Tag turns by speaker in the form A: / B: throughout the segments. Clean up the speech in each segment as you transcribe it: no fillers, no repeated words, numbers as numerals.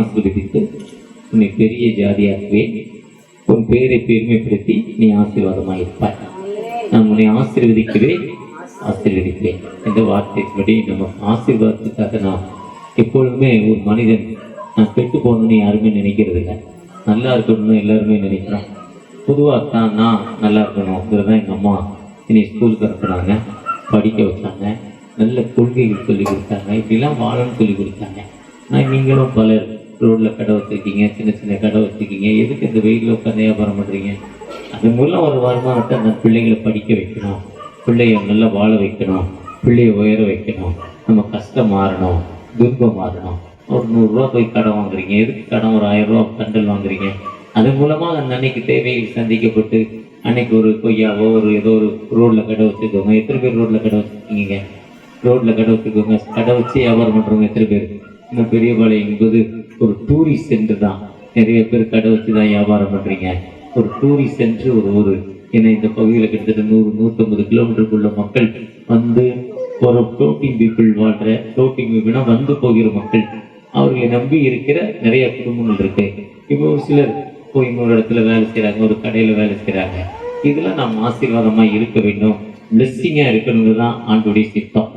A: ஆசீர்வதித்து உன்னை பெரிய ஜாதியாக்குவேன், உன் பெயரை பெருமைப்படுத்தி நீ ஆசீர்வாதமாயிருப்பாய். நான் உன்னை ஆசீர்வதிக்கிறேன் என்ற வார்த்தைப்படி நம்ம ஆசீர்வாதத்துக்காக நாம் எப்பொழுதுமே ஒரு மனிதன் நான் கெட்டு போகணும்னு யாருமே நினைக்கிறது இல்லை, நல்லா இருக்கணும்னு எல்லாருமே நினைக்கிறோம். பொதுவாக தான் நான் நல்லா இருக்கணுங்கிறதான் எங்கள் அம்மா என்னை ஸ்கூலுக்கு அனுப்புனாங்க, படிக்க வச்சாங்க, நல்ல கொள்கைகள் சொல்லிக் கொடுத்தாங்க, இப்படிலாம் வாழணும்னு சொல்லி கொடுத்தாங்க. ஆனால் நீங்களும் பலர் ரோட்டில் கடை வச்சுருக்கீங்க, சின்ன சின்ன கடை வச்சுருக்கீங்க, எதுக்கு இந்த வெயிலில் உட்காந்து வியாபாரம் பண்ணுறீங்க? அது மூலம் ஒரு வருமானத்தை அந்த பிள்ளைகளை படிக்க வைக்கணும், பிள்ளைய நல்லா வாழ வைக்கணும், பிள்ளைய உயர வைக்கணும், நம்ம கஷ்டம் மாறணும், துன்பம் மாறணும். ஒரு 100 ரூபா போய் கடன் வாங்குறீங்க, எதுக்கு கடன்? ஒரு 1000 ரூபா கண்டல் வாங்குறீங்க. அது மூலமாக அந்த அன்னைக்கு தேவைகள் சந்திக்கப்பட்டு அன்னைக்கு ஒரு கொய்யாவோ ஒரு ஏதோ ஒரு ரோட்டில் கடை வச்சுக்கோங்க. எத்தனை பேர் ரோட்டில் கடை வச்சுருக்கீங்க? ரோட்டில் கடை வச்சுக்கோங்க, கடை வச்சு வியாபாரம் பண்ணுறவங்க எத்தனை பேர்? இன்னும் பெரியபாளையம் என்பது ஒரு டூரிஸ்ட் சென்டர் தான், நிறைய பேர் கடை வச்சு தான் வியாபாரம் பண்ணுறீங்க. ஒரு டூரிஸ்ட் சென்டர் ஒரு ஊர். ஏன்னா இந்த பகுதியில் கிட்டத்தட்ட 100-150 கிலோமீட்டருக்குள்ள மக்கள் வந்து ஒரு ஃப்ளோட்டிங் பீப்புள் வாழ்கிற, ஃப்ளோட்டிங் பீப்புள்னா வந்து போகிற மக்கள், அவர்களை நம்பி இருக்கிற நிறைய குடும்பங்கள் இருக்கு. இப்போ ஒரு சிலர் போய் இன்னொரு இடத்துல வேலை செய்கிறாங்க, ஒரு கடையில் வேலை செய்கிறாங்க. இதெல்லாம் நாம் ஆசீர்வாதமாக இருக்க வேண்டும், பிளெஸ்ஸிங்காக இருக்கணுங்கிறது தான் ஆண்டோடைய சித்தம்.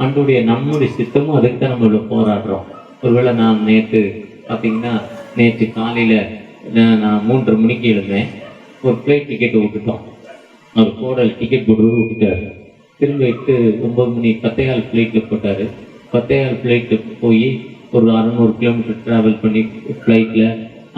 A: ஆண்டோடைய நம்முடைய சித்தமும் அதுக்கு தான் நம்ம போராடுறோம். ஒருவேளை நான் நேற்று பார்த்தீங்கன்னா, நேற்று காலையில் நான் 3:30 மணிக்கு எழுந்தேன். ஒரு ஃப்ளைட் டிக்கெட்டை விட்டுட்டோம், அவர் போடல் டிக்கெட் போட்டு விட்டுட்டார். திரும்ப 8-9 மணி 10:15 ஃப்ளைட்டில் போட்டார். 10:15 ஃப்ளைட்டு போய் ஒரு 600 கிலோமீட்டர் ட்ராவல் பண்ணி ஃப்ளைட்டில்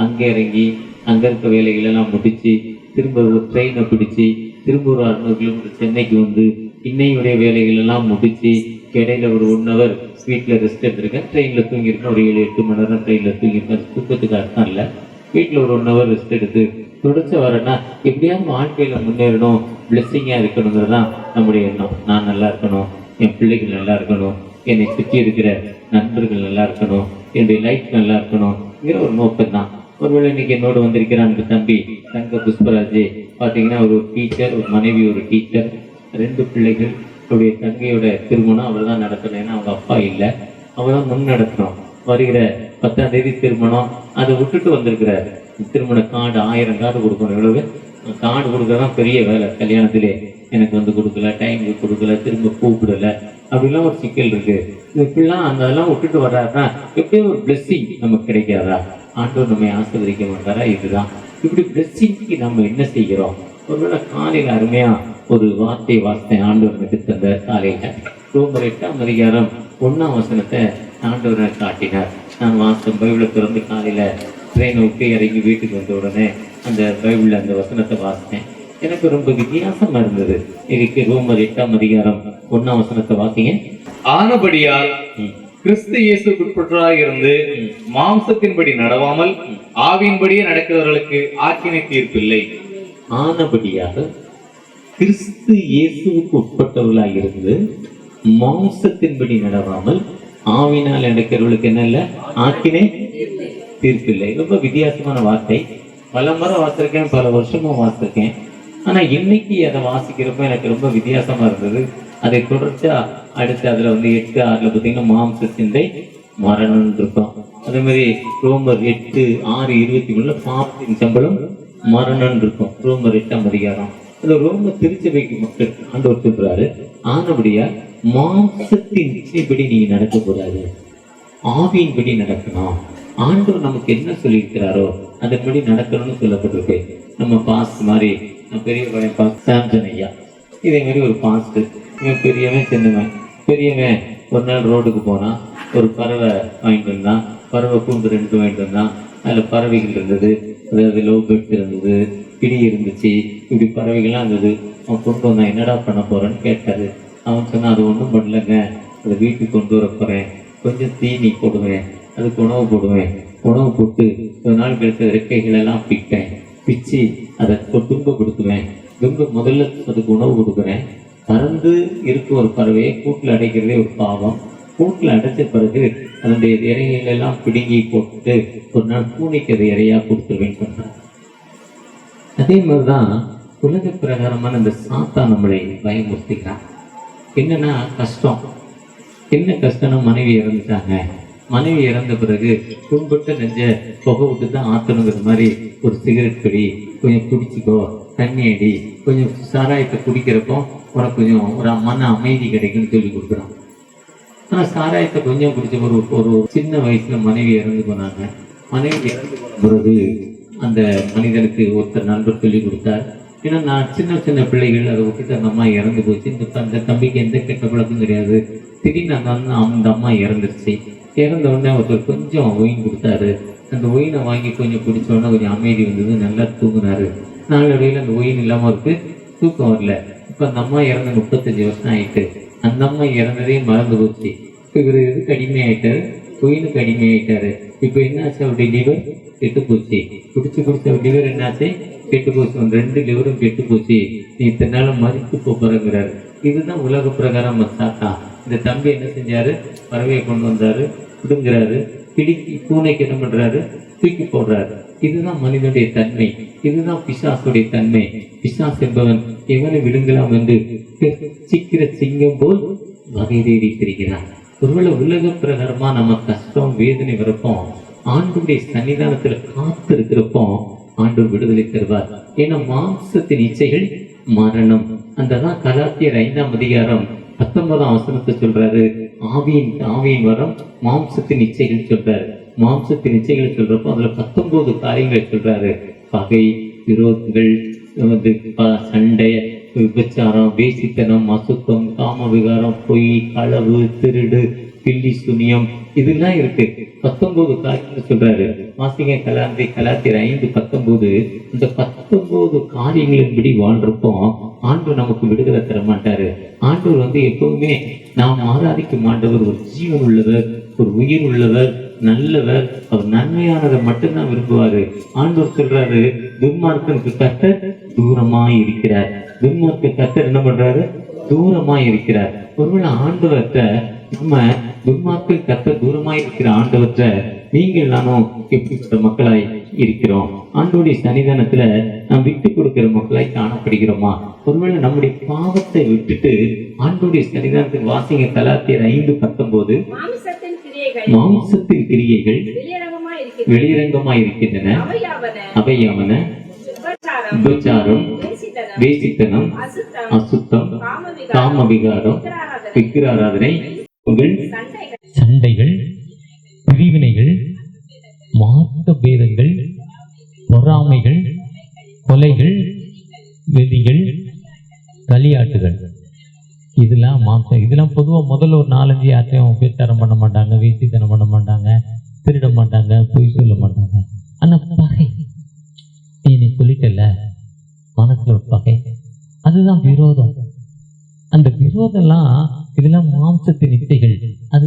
A: அங்கே இறங்கி அங்கே இருக்க வேலைகளெல்லாம் முடித்து திரும்ப ஒரு ட்ரெயினை பிடிச்சி திரும்ப ஒரு 600 கிலோமீட்டர் சென்னைக்கு வந்து இன்னையுடைய வேலைகளெல்லாம் முடித்து இடையில ஒரு 1 ஹவர் வீட்டில் ரெஸ்ட் எடுத்துருக்கேன். ட்ரெயினில் தூங்கியிருக்கேன், ஒரு 7-8 மணி நேரம் ட்ரெயினில் தூங்கியிருக்கேன். தூக்கத்துக்கு அர்த்தம் இல்லை. வீட்டில் ஒரு 1 ஹவர் ரெஸ்ட் எடுத்து தொடர்ச்சி வரேன்னா எப்படியாவது வாழ்க்கையில் முன்னேறணும், பிளெஸ்ஸிங்காக இருக்கணுங்கிறது தான் நம்முடைய எண்ணம். நான் நல்லா இருக்கணும், என் பிள்ளைகள் நல்லா இருக்கணும், என்னை சுற்றி இருக்கிற நண்பர்கள் நல்லா இருக்கணும், என்னுடைய லைஃப் நல்லா இருக்கணுங்கிற ஒரு நோக்கம் தான். ஒருவேளை இன்னைக்கு என்னோடு வந்திருக்கிறான் அந்த தம்பி தங்க புஷ்பராஜ், பார்த்தீங்கன்னா ஒரு டீச்சர், ஒரு மனைவி ஒரு டீச்சர், 2 பிள்ளைகள். அவருடைய தங்கையோட திருமணம் அவர் தான் நடத்தணும், ஏன்னா அவங்க அப்பா இல்லை, அவர் தான் முன் நடத்தணும். வருகிற 10ஆம் தேதி திருமணம், அதை விட்டுட்டு வந்திருக்கிறார். திருமண கார்டு 1000 கார்டு கொடுக்கணும். எவ்வளவு கார்டு கொடுக்கறதான் பெரிய வேலை. கல்யாணத்திலே எனக்கு வந்து கொடுக்கல, டைமுக்கு கொடுக்கல, திரும்ப கூப்பிடலை, அப்படிலாம் ஒரு சிக்கல் இருக்கு. இப்படிலாம் அந்த அதெல்லாம் விட்டுட்டு வர்றாருன்னா எப்படியும் ஒரு பிளெஸ்ஸிங் நமக்கு கிடைக்காதா? ஆண்டவர் நம்மை ஆசீர்வதிக்க மாட்டாரா? இதுதான். இப்படி பிளெஸ்ஸிங்க்கு நம்ம என்ன செய்கிறோம்? ஒருவேளை காலையில் அருமையா ஒரு வார்த்தை வாசித்தேன் ஆண்டவர் எனக்கு தந்த காலையில. ரோமர் 8ஆம் அதிகாரம் 1ஆம் வசனத்தை ஆண்டவர் காட்டினார். நான் வாசம் பைபிளை திறந்து காலையில் ட்ரெயினை விட்டு இறங்கி வீட்டுக்கு வந்த உடனே அந்த பைபிளில் அந்த வசனத்தை வாசித்தேன். எனக்கு ரொம்ப வித்தியாசமா இருந்தது. இதுக்கு ரோமர் 8ஆம் அதிகாரம் 1ஆம் வசனத்தை வாசிங்க.
B: ஆனபடியால் கிறிஸ்து இயேசுக்குட்பட்டவராய் இருந்து மாம்சத்தின்படி நடவாமல் ஆவியின்படியே நடக்கிறவர்களுக்கு ஆக்கினை தீர்ப்பில்லை.
A: ஆனபடியாக கிறிஸ்து இயேசுவுக்கு உட்பட்டவர்களாக இருந்து மாம்சத்தின்படி நடவாமல் ஆவினால் நடக்கிறவர்களுக்கு என்ன இல்லை? ஆக்கினை தீர்ப்பில்லை. ரொம்ப வித்தியாசமான வார்த்தை. பல முறை வாசிருக்கேன், பல வருஷமும் வாசிருக்கேன். ஆனா இன்னைக்கு அதை வாசிக்கிறப்ப எனக்கு ரொம்ப வித்தியாசமா இருந்தது. அதை தொடர்ச்சியா அடுத்து அதுல வந்து 8-6 பார்த்தீங்கன்னா மாம்சத்தின் மரணம் இருக்கும். அதே மாதிரி ரோமர் 8:6-23 பாவத்தின் சம்பளம் மரணம் இருக்கும். ரோமர் 8ஆம் அதிகாரம். அது ரோம திருச்சபைக்கு மக்கள் ஆண்டவர் சொல்றாரு, ஆனபடியா மாம்சத்தின் இச்சைப்படி நீங்க நடக்கக்கூடாது, ஆவியின்படி நடக்கணும். ஆண்டவர் நமக்கு என்ன சொல்லியிருக்கிறாரோ அதன்படி நடக்கணும்னு சொல்லப்பட்டிருக்கு. நம்ம பாஸ்ட் மாதிரி பெரிய பாஸ்ட் சாம்சன் ஐயா, இதே மாதிரி ஒரு பாஸ்ட். இவன் பெரியவன் சின்னவன். பெரியவன் ஒரு நாள் ரோடுக்கு போனான், ஒரு பறவை வாங்கிட்டு வந்தான். பறவை கூண்டு 2 வாங்கிட்டு வந்தான். அதில் பறவைகள் இருந்தது, அதாவது லவ் பேர்ட்ஸ் இருந்தது, கிளி இருந்துச்சு, இப்படி பறவைகள்லாம் இருந்தது. அவன் கொண்டு வந்தான். என்னடா பண்ண போறேன்னு கேட்டாரு. அவன் சொன்னான், அது ஒன்றும் பண்ணலைங்க, அதை வீட்டுக்கு கொண்டு வர போறேன், கொஞ்சம் தீனி போடுவேன், அதுக்கு உணவு போடுவேன், உணவு போட்டு ஒரு நாள் கழித்து ரெக்கைகளெல்லாம் பிச்சு அதை துன்பப்படுத்துவேன். முதல்ல அதுக்கு உணவு கொடுக்குறேன். பறந்து இருக்கும் ஒரு பறவையை கூட்டில் அடைக்கிறதே ஒரு பாவம். கூட்டில் அடைச்ச பிறகு அதனுடைய இறைகளெல்லாம் பிடுங்கி போட்டு ஒரு நாள் பூனைக்கு அதை இறையா கொடுத்துருவேன்னு சொன்னார். அதே மாதிரிதான் உலக பிரகாரமான அந்த சாத்தா நம்மளை பயமுறுத்திக்கிறான். என்னன்னா கஷ்டம். என்ன கஷ்டம்னா மனைவி இறந்துட்டாங்க, மனைவி இறந்த பிறகு கும்பிட்டு நெஞ்ச புகை விட்டு தான் ஆத்தணுங்கிற மாதிரி ஒரு சிகரெட் குடி, கொஞ்சம் குடிச்சிக்கோ, தண்ணி அடி, கொஞ்சம் சாராயத்தை குடிக்கிறப்போ உனக்கு கொஞ்சம் ஒரு மன அமைதி கிடைக்கும்னு சொல்லி கொடுக்குறான். ஆனால் சாராயத்தை கொஞ்சம் குடிச்ச ஒரு சின்ன வயசுல மனைவி இறந்து போனாங்க. மனைவி இறந்து போன பிறகு அந்த மனிதனுக்கு ஒருத்தர் நண்பர் சொல்லி கொடுத்தார். ஏன்னா நான் சின்ன சின்ன பிள்ளைகள் அதை விட்டுட்டு அந்த அம்மா இறந்து போச்சு, அந்த தம்பிக்கு எந்த கெட்ட பழக்கம் கிடையாது. திடீர்னு அந்த அம்மா இறந்துருச்சு. இறந்த உடனே ஒருத்தர் கொஞ்சம் ஒயின் கொடுத்தாரு. அந்த ஒயினை வாங்கி கொஞ்சம் குடிச்ச உடனே கொஞ்சம் அமைதி வந்தது, நல்லா தூங்குனாரு. நாளடைவில் அந்த ஒயின் இல்லாமல் இருக்கு, தூக்கம் வரல. இப்போ அந்த அம்மா இறந்து 35 வருஷம் ஆயிட்டு. அந்த அம்மா இறந்ததே மறந்து போச்சு. இப்போ இவர் இதுக்கு அடிமையாயிட்டாரு, ஒயினுக்கு அடிமையாயிட்டாரு. இப்போ என்னாச்சு, அவருடைய லிவர் கெட்டு போச்சு. குடிச்சு அவர் லிவர் என்னாச்சு, கெட்டு போச்சு. 2 லிவரும் கெட்டு போச்சு. நீ இத்தனை நாள் மறித்து போகிறாரு. இதுதான் உலக பிரகாரம் சாத்தா. இந்த தம்பி என்ன செஞ்சாரு, பறவையை கொண்டு வந்தாரு, பிடுங்குறாரு, பூனைக்கு என்ன பண்றாரு, தூக்கி போடுறாரு. இதுதான் மனிதனுடைய தன்மை, இதுதான் பிசாசுடைய தன்மை. பிசாசு என்பவன் எவனை விழுங்கலாம் என்று சிக்கிற சிங்கம் போல் வகை தேடி திரிகிறான். ஒருவேளை உலக பிரகாரமா நம்ம கஷ்டம் வேதனை வரப்போம், ஆண்டுடைய சன்னிதானத்துல காத்து இருக்கிறப்போ ஆண்டவர் விடுதலை தருவார். ஏன்னா மாம்சத்தின் இச்சைகள் மரணம். அந்ததான் கலாத்தியர் 5ஆம் அதிகாரம் 19ஆம் வசனத்தை சொல்றாரு. ஆவியின் வரம் மாம்சத்தின் இச்சைகள் சொல்றாரு. மாம்சத்தின் இச்சைகள் சொல்றப்போ அதுல 19 காரியங்களை சொல்றாரு. பகை, விரோதங்கள், சண்டை, விபச்சாரம், வேசித்தனம், அசுத்தம், காம விகாரம், பொய், களவு, திருடு, பில்லி சுனியம், இதெல்லாம் இருக்கு. 19 காரியங்கள் சொல்றாரு. வாசிங்க கலாத்தியர் 5:19. இந்த 19 காரியங்களின்படி வாழ்றப்போ ஆண்டவர் நமக்கு விடுதலை தர மாட்டாரு. ஆண்டவர் எப்பவுமே நாம் ஆராதிக்கும் ஆண்டவர் ஒரு ஜீவன் உள்ளவர், ஒரு உயிர் உள்ளவர், நல்லவர். அவர் நன்மையானதை மட்டும்தான் விரும்புவாரு. ஆண்டவர் சொல்றாரு, துன்மார்க்கனுக்கு கர்த்தர் தூரமாய் இருக்கிறார். துன்மார்க்க கர்த்தர் என்ன பண்றாரு, தூரமாய் இருக்கிறார். ஒருவேளை ஆண்டவர்கிட்ட நம்ம துன்மார்க்க கர்த்தர் தூரமாய் இருக்கிற ஆண்டவர்கிட்ட நீங்கள் நானும் எப்படிப்பட்ட மக்களாய் இருக்கிறோம்? ஆண்டவருடைய சன்னிதானத்துல நாம் விட்டு கொடுக்கிற மக்களாய் காணப்படுகிறோமா? ஒருவேளை நம்முடைய பாவத்தை விட்டுட்டு ஆண்டவருடைய சன்னிதானத்துக்கு வாசிங்க கலாத்தியர் 5:19. மாம்சத்தின் கிரியைகள் வெளியரங்கமாய் இருக்கின்றன. அவையாவன விபச்சாரம், வேசித்தனம், அசுத்தம், காம விகாரம், விக்கிராராதனை, சண்டைகள், பிரிவினைகள், மார்க்க பேதங்கள், பொறாமைகள், கொலைகள், வெறிகள், களியாட்டுகள். இதெல்லாம் மாம்சம். இதெல்லாம் பொதுவாக முதல்ல ஒரு 4-5 யார்ட்டையும் விபச்சாரம் பண்ண மாட்டாங்க, வேசித்தனம் பண்ண மாட்டாங்க, திருட மாட்டாங்க, பொய் சொல்ல மாட்டாங்க. ஆனா பகை, நீ சொல்லிட்டல மனசுல ஒரு பகை, அதுதான் விரோதம். அந்த விரோதம்லாம் இதெல்லாம் மாம்சத்தின் இச்சைகள். அது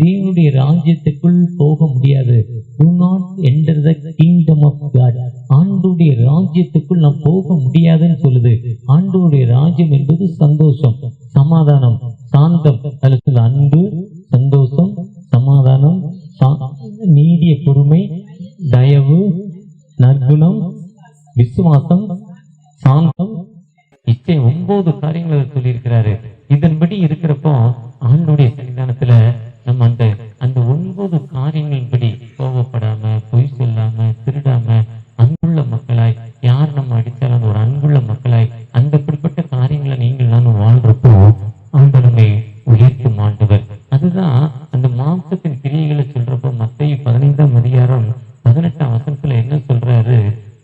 A: தேவனுடைய ராஜ்யத்துக்குள் போக முடியாது. Do not enter the kingdom of God. ஆண்டவருடைய ராஜ்யத்துக்குள் நாம் போக முடியாதுன்னு சொல்லுது. ஆண்டவருடைய ராஜ்யம் என்பது சந்தோஷம், சமாதானம், சாந்தம், அதுல அன்பு, சந்தோஷம், சமாதானம், நீடிய பொறுமை, தயவு, நற்குணம், விசுவாசம், சாந்தம், இச்சை. 9 காரியங்களை சொல்லியிருக்கிறாரு. இதன்படி இருக்கிறப்போ ஆண்டோடைய சன்னிதானத்துல நம்ம அந்த 9 காரியங்களின்படி கோபப்படாம, பொய் சொல்லாம, திருடாம, அன்புள்ள மக்களாய், யார் நம்ம அடித்தாலும் ஒரு அன்புள்ள மக்களாய் அப்படிப்பட்ட காரியங்களை நீங்கள் நானும் வாழ்றப்போ ஆண்டவர் நம்மை உயர்த்தும் ஆண்டவர். அதுதான் அந்த மாம்சத்தின் கிரியைகளை சொல்றப்போ மத்தேயு 15ஆம் அதிகாரம் 18ஆம் வசனத்துல என்ன சொல்றாரு,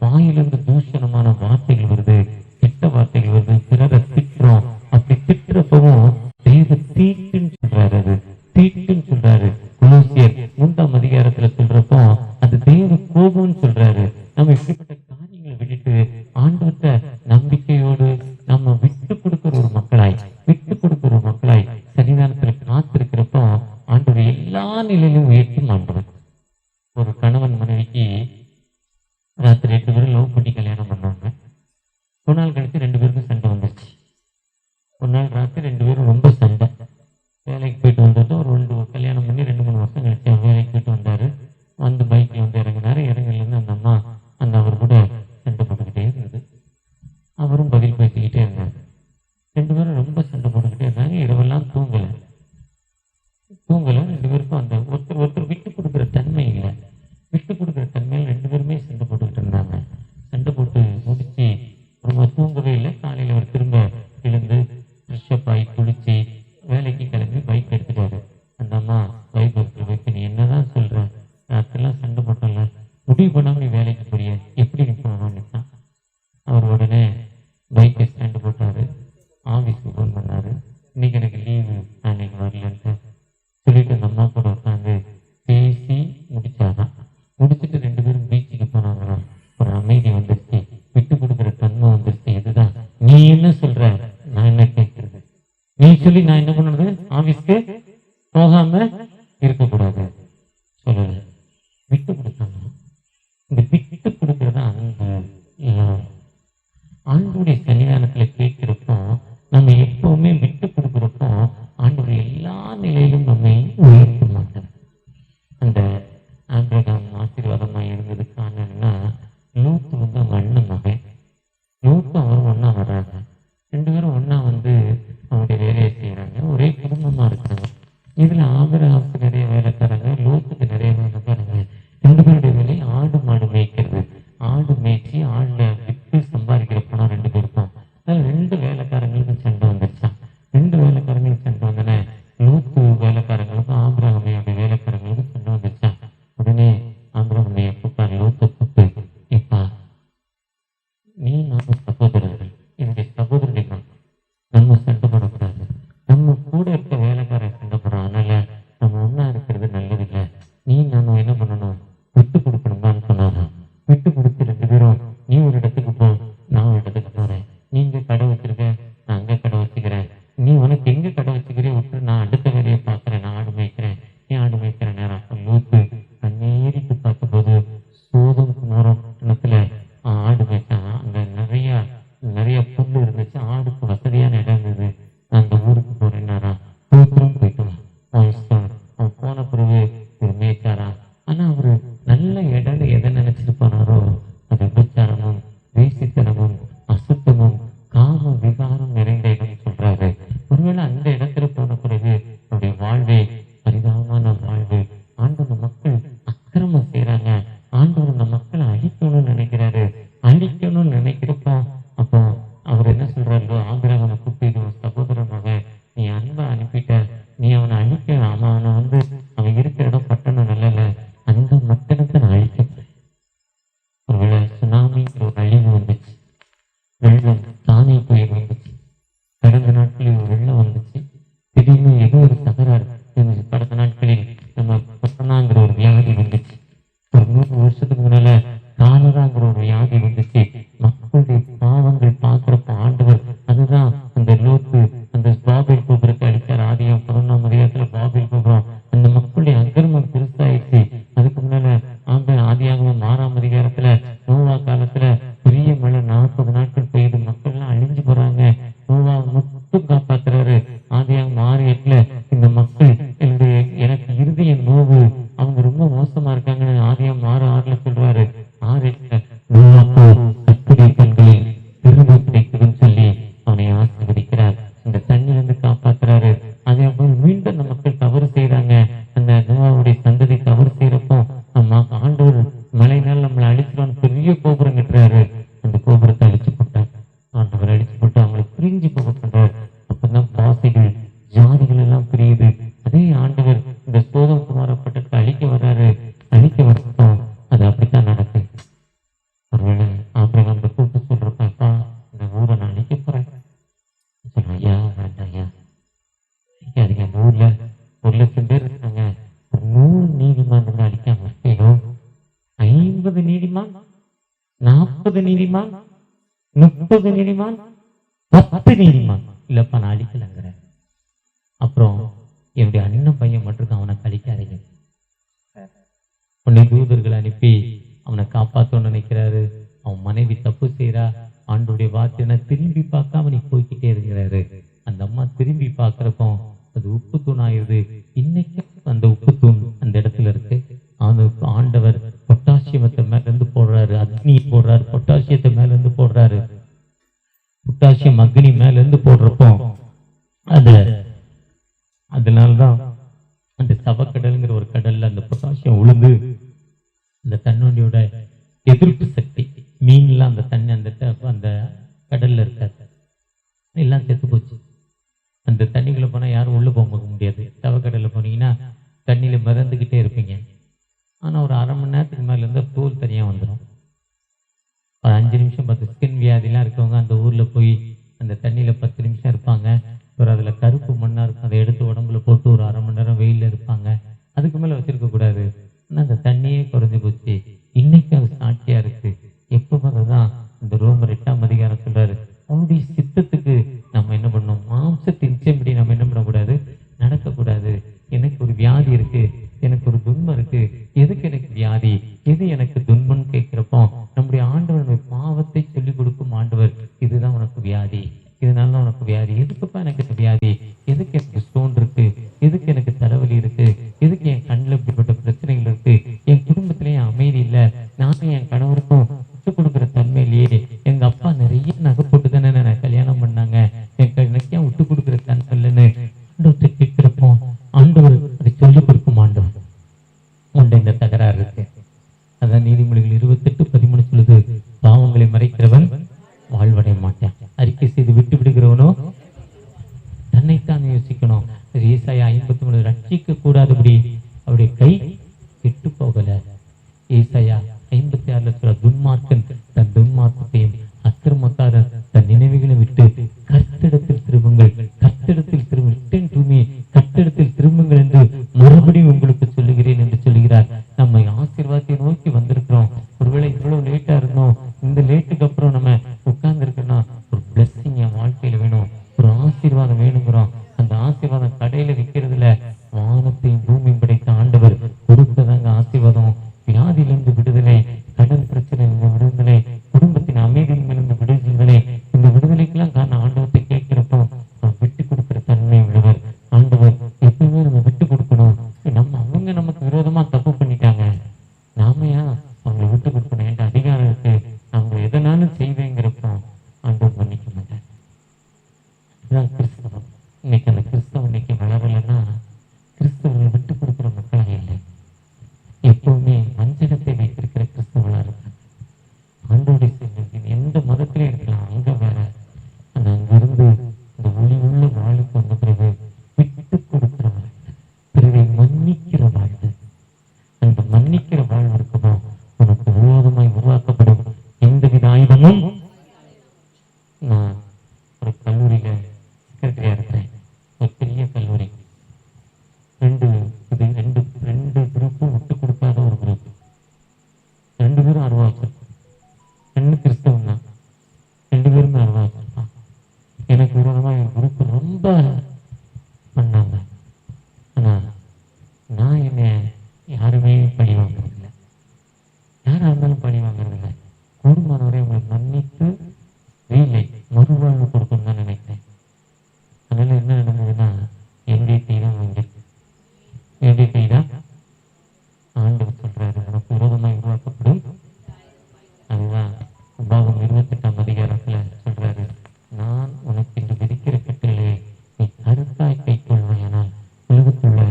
A: வாயிலிருந்து தூஷணமான வார்த்தைகள் வருது, கெட்ட வார்த்தைகள் வருது, பிறரை திட்டுறோம். அப்படி திட்டுறப்பவும் தேவ தீட்டுன்னு சொல்றாரு. அது தீட்டுன்னு சொல்றாரு. கொலோசியர் 3ஆம் அதிகாரத்துல சொல்றப்போ அது தேவ கோபம்னு சொல்றாரு. நம்ம இப்படிப்பட்ட காரியங்களை விட்டுட்டு ஆண்டவர்கிட்ட நம்பிக்கையோடு நம்ம விட்டு கொடுக்கிற ஒரு மக்களாய் சன்னிதானத்துல காத்திருக்கிறப்போ ஆண்டவர் எல்லா நிலையிலும் உயர்த்தும் ஆண்டவர். ஒரு கணவன் மனைவிக்கு ராத்திரி 2 பேரும் லவ் பண்ணி கல்யாணம் பண்ணாங்க. ஒரு நாள் கழிச்சு 2 பேருக்கும் சண்டை வந்துருச்சு. ஒரு நாள் ராத்திரி 2 பேரும் ரொம்ப சண்டை. வேலைக்கு போயிட்டு வந்தது ஒரு கல்யாணம் பண்ணி 2-3 வருஷம் கழிச்சு வேலைக்கு போயிட்டு வந்தாரு. பைக்கில் இறங்கினாரு. இறங்கிலேருந்து அந்த அம்மா அவர் கூட சண்டை போட்டுக்கிட்டே இருந்தது. அவரும் பதில் பேசிக்கிட்டே இருந்தார். 2 பேரும் ரொம்ப சண்டை போட்டுக்கிட்டே இருந்தாங்க. இரவெல்லாம் தூங்கலை. 2 பேருக்கும் ஒருத்தர்
C: சொல்லி நான் என்ன பண்ணுறது, ஆஃபீஸ்க்கு போகாம இருக்கக்கூடாது சொல்லல. விட்டு கொடுக்கணும். இந்த விட்டு கொடுக்கறத அன்பு. ஆண்டோடைய சன்னிதானத்தில் கேட்கிறப்போ நம்ம எப்பவுமே விட்டு கொடுக்குறப்போ ஆண்டவர் எல்லா நிலையிலும் நம்மை உயர்த்த மாட்டார். அந்த ஆபிரகாம் ஆசீர்வாதமாக இருந்ததுக்கு காரணம் என்னன்னா, லூத்து வந்து அவங்க அண்ணன் மகன். லூத்து அவரும் ஒன்றா வர்றாங்க. 2 பேரும் ஒன்றா வந்து அவங்களுடைய வேலையை செய்கிறாங்க. ஒரே குடும்பமாக இருக்காங்க. இதில் ஆபிரகாமுக்கு நிறைய வேலைக்காரங்க, லூத்துக்கு நிறைய வேலைக்காரங்க. 2 பேருடைய வேலை ஆடு மாடு மேய்க்கிறது. ஆடு மேய்ச்சி ஆடில் விற்று சம்பாதிக்கிற பணம் 2 பேருக்கும். அதில் 2 வேலைக்காரங்களுக்கும் சண்டை வந்துருச்சான். 2 வேலைக்காரங்களுக்கும் சண்டை வந்தோடனே லூத்து வேலைக்காரங்களுக்கும் ஆபிரகாமையோட வேலைக்காரங்களுக்கும் சண்டை வந்துருச்சான். உடனே ஆபிரகாமையை கூப்பிட்டாரு, லூத்தை கூப்பிட்டு, இப்பா நீ நானும் சகோதரர்கள், என்னுடைய சகோதரர்கள் தான், நம்ம சண்டை போடக்கூடாது. நம்ம கூட இருக்க வேலைக்காரன் சண்டை போடுறோம், அதனால நம்ம ஒன்றா இருக்கிறது நல்லது இல்லை. நீ நானும் என்ன பண்ணணும், விட்டு கொடுக்கணுமான்னு சொன்னாங்க. விட்டு கொடுத்து 2 பேரும், நீ ஒரு இடத்துக்கு போ, நான் ஒரு இடத்துக்கு போகிறேன். நீ இங்கே கடை வச்சிருக்க, நான் அங்கே கடை வச்சுக்கிறேன். நீ உனக்கு எங்கே கடை வச்சுக்கிறே விட்டு, நான் அடுத்த வேலையை பார்க்குறேன். நான் ஆடு மேய்க்கிறேன், நீ ஆடு மேய்க்கிற நேரம். லூத்து கண்ணேறிட்டு பார்த்தபோது சோதம் குமாரத்தில் ஆடு மேய்ச்சான். அங்கே நிறைய புல் இருந்துச்சு, ஆடுக்கு வசதியான இடம் இருந்தது. நான் அந்த ஊருக்கு போறேன்னாரா, தூத்தும் போயிட்டு அவன் இஷ்டம். அவன் போன பிறகு ஒரு மேய்ச்சாரா. ஆனால் அவர் நல்ல இடம் எதை நினைச்சிட்டு போனாரோ அது விபச்சாரமும் வேசித்தனமும் அசுத்தமும் காம விகாரம் நிறைந்த இடம் சொல்றாரு. ஒருவேளை அந்த இடத்துல போன பிறகு அவருடைய வாழ்வே பரிதாபமான வாழ்வு. ஆண்டவர் மக்கள் அக்கிரமம் செய்யறாங்க. ஆண்டவர் அந்த மக்களை அழிக்கணும்னு நினைக்கிறாரு. அழிக்கணும்னு நினைக்கிறப்போ அப்போ அவர் என்ன சொல்றாரு, ஆபிரகாமை கூப்பிட்டு, சகோதரனாக நீ அன்பை அனுப்பிட்ட, நீ அவனை அழிக்க, அவனை வந்து அவன் இருக்கிற இடம் பட்டணம் நல்லல, அந்த மக்களுக்கு நான் அழிக்க. ஒருவேளை சுனாமிங்கிற ஒரு அழிவு வந்துச்சு, வெள்ளம் தானே புயல் வந்துச்சு. கடந்த நாட்களில் ஒரு வெள்ளம் வந்துச்சு. திடீர்னு ஏதோ ஒரு தகராறு இருந்துச்சு. கடந்த நாட்களில் நம்ம கொரோனாங்கிற ஒரு வியாதி வந்துச்சு. ஒரு 100 வருஷத்துக்கு முன்னால காலராங்கிற ஒரு வியாதி வந்துச்சு. மக்களுடைய பாவங்கள் பார்க்கிறப்ப ஆண்டவர், அதுதான் அந்த லூத்து அந்த பாபில் கோபுரத்தை அடித்தார். ஆதியம் 11ஆம் அதிகாரத்துல பாபில் கோபுரம், அந்த மக்களுடைய அக்கிரமம் பெருசாயிடுச்சு. அதுக்கு முன்னால ஆதியாகமம் 6ஆம் அதிகாரத்துல நோவா காலத்துல பெரிய மழை 40 நாட்கள் பெய்யுது. மக்கள் எல்லாம் அழிஞ்சு போறாங்க. நோவா மட்டும் காப்பாத்துறாரு. ஆதியாகமம் 6:8 இந்த மக்கள் எனக்கு இருதய நோவு, அவங்க ரொம்ப மோசமா இருக்காங்கன்னு ஆதியாகமம் 6:6 சொல்றாரு. 6:8 நோவாக்கு கர்த்தருடைய கண்களில் கிருபை கிடைக்குதுன்னு சொல்லி அவனை ஆசீர்வதிக்கிறார். அந்த தண்ணியிலிருந்து காப்பாத்துறாரு. அதே போல மீண்டும் அந்த மக்கள் தவறு செய்யறாங்க. அந்த நோவாவுடைய சந்ததி தவறு செய்யறப்போ நம்ம ஆண்டவர் மழையினால் நம்மளை அழிச்சிருவான்னு பெரிய கோபுரம் கட்டுறாரு. அந்த கோபுரத்தை அழிச்சு போட்டார். ஆண்டவர் அழிச்சு போட்டு அவங்களை பிரிஞ்சு போக பண்றாரு. அப்பதான் பாசைகள் ஜாதிகள் எல்லாம் பிரியுது. அதே ஆண்டவர் இந்த சோதம் குமாரப்பட்டத்தை அழிக்க வர்றாரு. அழிக்க வரட்டும், அது அப்படித்தான் நடக்கு. ஒருவேளை ஆபிரகாம் கூப்பிட்டு சொல்றப்பா, இந்த ஊரை நான் அழிக்க போறேன் சொல்றேன். ஐயா வேண்டாம், ஐயா அழிக்காதீங்க. அந்த ஊர்ல 1,00,000 பேர் இருக்காங்க. 100 நீதிமான் அடிக்காம இருக்கணும். 50 நீதிமான், 40 நீதிமான், 30 நீதிமான், 10 நீதிமான் இல்லப்பா நான் அழிக்கலங்கிற. அப்புறம் என்னுடைய அண்ணன் பையன் மட்டும் அவனை கழிக்காதீங்க. உன்னை தூதர்கள் அனுப்பி அவனை காப்பாற்றணும்னு நினைக்கிறாரு. அவன் மனைவி தப்பு செய்யறா. ஆண்டோடைய வார்த்தையை திரும்பி பார்க்காம நீ போய்கிட்டே இருக்கிறாரு. அந்த அம்மா திரும்பி பார்க்கறப்போ அது உப்பு தூண் ஆயிடுது. இன்னைக்கு அந்த உப்பு தூண் அந்த இடத்துல இருக்கு. ஆண்டவர் பொட்டாசியத்தை மேல இருந்து போடுறாரு, அக்னி போடுறாரு, பொட்டாசியத்தை மேல இருந்து போடுறாரு. பொட்டாசியம் அக்னி மேல இருந்து போடுறப்போ அதனால்தான் அந்த சவக்கடல்ங்கிற ஒரு கடல்ல அந்த பொட்டாசியம் உளுந்து அந்த தண்ணியோட எதிர்ப்பு சக்தி, மீன்லாம் அந்த தண்ணி அந்த கடல்ல இருக்காது, எல்லாம் செத்து போச்சு. அந்த தண்ணிக்குள்ள போனா யாரும் உள்ள போக முடியாது. சவக்கடல்ல போனீங்கன்னா தண்ணியில மிதந்துக்கிட்டே இருப்பீங்க. ஆனா ஒரு 1/2 மணி நேரத்துக்கு மேல இருந்தா தோல் தனியா வந்துடும். ஒரு 5 நிமிஷம் 10 ஸ்கின் வியாதிலாம் இருக்கவங்க அந்த ஊர்ல போய் அந்த தண்ணியில 10 நிமிஷம் இருப்பாங்க. ஒரு அதுல கருப்பு மண்ணா இருக்கும், அதை எடுத்து உடம்புல போட்டு ஒரு 1/2 மணி நேரம் வெயில இருப்பாங்க. அதுக்கு மேல வச்சிருக்க கூடாது. ஆனா அந்த தண்ணியே குறைஞ்சு போச்சு. இன்னைக்கு அது சாட்சியா இருக்கு. எப்ப தான் இந்த ரோமர் 8ஆம் அதிகாரம் சொல்றாரு, அவனுடைய சித்தத்துக்கு நம்ம என்ன பண்ணணும், மாம்சத்தின் இச்சைப்படி நம்ம என்ன எனக்கு இந்த வியாதி, எதுக்கு எனக்கு ஸ்டோன் இருக்கு, எதுக்கு எனக்கு தலைவலி இருக்கு, எதுக்கு என் கண்ணில் இப்படிப்பட்ட பிரச்சனைகள் இருக்கு, என் குடும்பத்திலேயே அமைதி இல்லை, நானும் என் கணவருக்கும் விட்டு கொடுக்குற தன்மையிலேயே, எங்க அப்பா நிறைய நகை போட்டு தானே நான் கல்யாணம் பண்ணாங்க, எனக்கு ஏன் விட்டு கொடுக்குற தன்மை இல்லைன்னு ஆண்டவர்கிட்ட கேட்கிறப்போ ஆண்டவர் அதை சொல்லிக் கொடுக்கும். ஆண்டவர் உண்ட இந்த தகராறு இருக்கு. அதான் நீதிமொழிகள் 28:13 சொல்லுது, பாவங்களை மறைக்கிறவன் வாழ்வடைய மாட்டான், அறிக்கை செய்து விட்டு விடுகிறவனோ தன்னைத்தான் யோசிக்கணும். ஏசாயா 53 ரட்சிக்க கூடாதபடி அவருடைய கை கெட்டு போகல. ஏசாயா 56 சொல்ற, துன்மார்க்கன் தன் துன்மார்க்கத்தையும் அக்கிரமக்காரர் தன் நினைவுகளை விட்டு கர்த்தரிடத்தில் திரும்புங்கள், கர்த்தரிடத்தில் திரும்புங்கள், கர்த்தரிடத்தில் திரும்புங்கள் என்று மறுபடியும் உங்களுக்கு சொல்லுகிறேன் என்று சொல்லுகிறார். நம்ம ஆசீர்வாதத்தை நோக்கி வந்திருக்கிறோம். ஒருவேளை இவ்வளவு லேட்டா இருந்தோம், இந்த லேட்டுக்கு அப்புறம் நம்ம உட்கார்ந்து இருக்கோம்னா ஒரு பிளஸ்ஸிங் என் வாழ்க்கையில வேணும், ஒரு ஆசீர்வாதம் வேணுங்கிறோம். அந்த ஆசீர்வாதம் கடையில விற்கிறதுல வானத்தையும் பூமியும் படைத்த ஆண்டவர் கொடுத்ததாங்க ஆசீர்வாதம். வியாதியிலிருந்து விடுதலை, கடன் பிரச்சனையிலிருந்து விடுதலை, குடும்பத்தின் அமைதியிலிருந்து விடுதலை. இந்த விடுதலைக்கெல்லாம் காரணம் ஆண்டவத்தை கேட்கிறப்போ விட்டு கொடுக்கிற தன்மை உள்ளவர் ஆண்டவர். எப்பவுமே நம்ம விட்டு கொடுக்கணும். அவங்க நமக்கு விரோதமா தப்பு பண்ணிட்டாங்க, நாம ஏன் அவங்களை விட்டு கொடுக்கணும்? என்ற அதிகாரம் இருக்கு, அவங்க எதனாலும் செய்வேங்கிறப்போ ஆண்டவர் மன்னிக்க மாட்டார். இதுதான் கிறிஸ்தவம். இன்னைக்கு அந்த கிறிஸ்தவம் இன்னைக்கு வளரலைன்னா கிறிஸ்தவர்கள் விட்டு கொடுக்குற மக்களாக இல்லை, எப்பவுமே வஞ்சகத்தை வைத்திருக்கிற கிறிஸ்தவர்களா இருக்காங்க. ஆண்டோடைய செல்வத்தின் எந்த மதத்திலே இருக்கலாம், அங்க வேற. ஆனா அங்கிருந்து இந்த ஒளி உள்ள வாழ்க்கை வந்த பிறகு விட்டு கொடுக்கிற வாழ்க்கை, பிறரை மன்னிக்கிற வாழ்க்கை. அந்த மன்னிக்கிற வாழ்வு இருக்குமோ உனக்கு விரோதமாய் உருவாக்கப்படும் எந்தவித ஆயுதமும். நான் ஒரு கல்லூரியில செக்ரட்டரியா இருக்கிறேன், ஒரு பெரிய கல்லூரி. ரெண்டு குரூப்பும் விட்டு கொடுக்காத ஒரு குரூப், 2 பேரும் அருவா வச்சிருப்பான். 2 கிறிஸ்தவம் தான், 2 பேருமே அருவா வச்சிருப்பான். எனக்கு விரோதமா என் குரூப் ரொம்ப பண்ணாங்க. ஆனா நான் என்ன யாருமே பழி வாங்குறதில்லை, யாரா இருந்தாலும் பழி வாங்குறதில்லை. கூடுமானவரை உங்களை மன்னித்து வீலை மறுவாழ்வு கொடுக்கணும்னு தான் நினைக்கிறேன். அதனால என்ன நடந்ததுன்னா என்னுடைய கை தான் வாங்கியிருக்கு. என்னுடைய கை தான் ஆண்டவர் சொல்றாரு, உனக்கு விரோதமாக உருவாக்கப்படும். அதுதான் உபாகம் 28ஆம் அதிகாரத்துல சொல்றாரு, நான் உனக்கு இன்று விதிக்கிற கட்டளையை நீ கருத்தாய் கை கொள்வாயானால் உலகத்துள்ள